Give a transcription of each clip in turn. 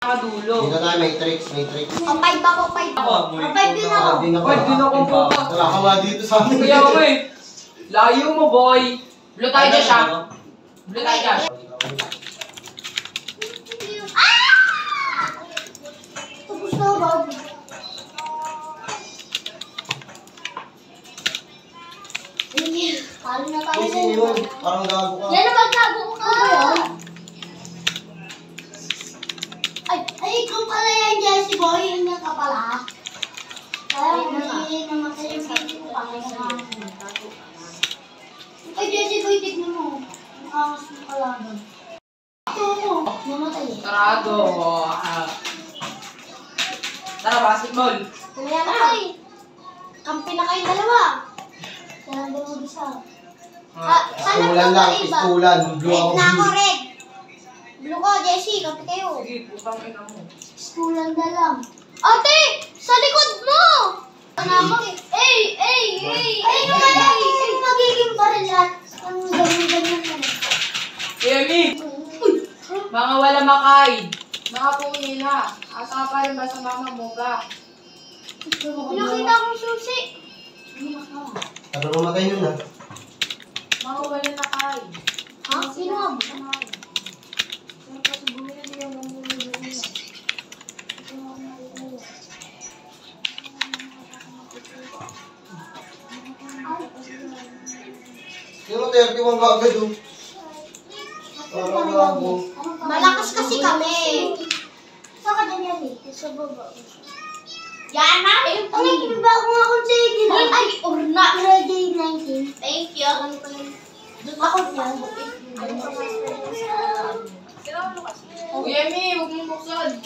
Nakadulo. Dito tayo, matrix. O, 5 ako, 5 ako. O, 5 din ako. 5 din ako po. Wala ka nga dito sa amin. Kuya ko eh. Layo mo, boy. Blue tayo dyan siya. Blue tayo dyan. Tapos na, Bob. Palo na tayo. Sino yun? Parang gago ka. Yan naman, gago ka. Ay, ikaw pala yan, Jessie Boy. Yun nga ka pala. Ay, hindi naman kayo ko pa. Ay, Jessie Boy, tignan mo. Mukhangas mo pala doon. Ito mo, namatay eh. Sarado. Tara, basketball. Kaya na kayo. Kampi na kayong dalawa. Kaya na dalawa isa. Istulan lang, istulan. Blue ako. Red na ako, red. Blue ko, Jessie, kampi kayo. Sige, putang ina mo. Istulan na lang. Ate! Sa likod mo! Magiging barilan. Ang ganyan-ganyan na. Emi! Mga wala makain. Mga pungina. Asa ka pa rin ba sa mama mo ba? Nakita akong susi. Sabi mo matay nun ha. Mga wala makain. Ha? Sino? Yung 31 ka agad oh. Parang gago. Malakas kasi kami. Saan ka dyan yan eh? Sa baba. Yan na? Ay, iba ako nga kung sige na. Ay, or not. Ready 19. Thank you. Ako yan. Uy, Emi, huwag mong buksan.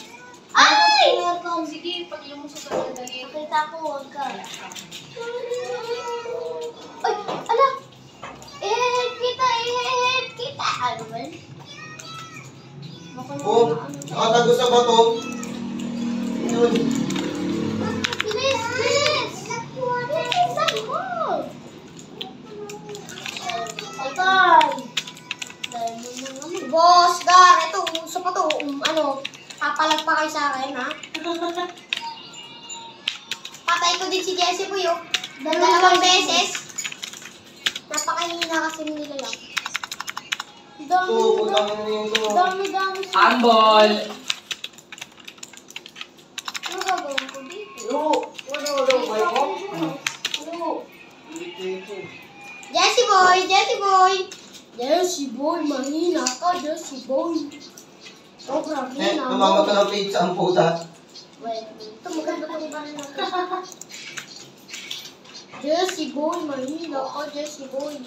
Ay! Sige, pag yung mo sa dali. Nakita ko, huwag ka. Ay, ala! Kita! Ano ba? Oh, nakatago sa bato. Yun. Bilis! Bilis! Bilis ako! Patay! Boss, Gar, ito, uso pa to. Papalag pa kayo sa akin, ha? Patay ko din si Jessie po yun. Dalawang beses. Napakahina kasi nila lang. Dami. Handball. Ano gagawin ko dito? Jessie boy, mahina ka, Jessie boy. Sobrang hina mo. Tumama ka ng pizza ang puta. Ito, maganda itong kanin natin. Jessie boy, mahina ka, Jessie boy.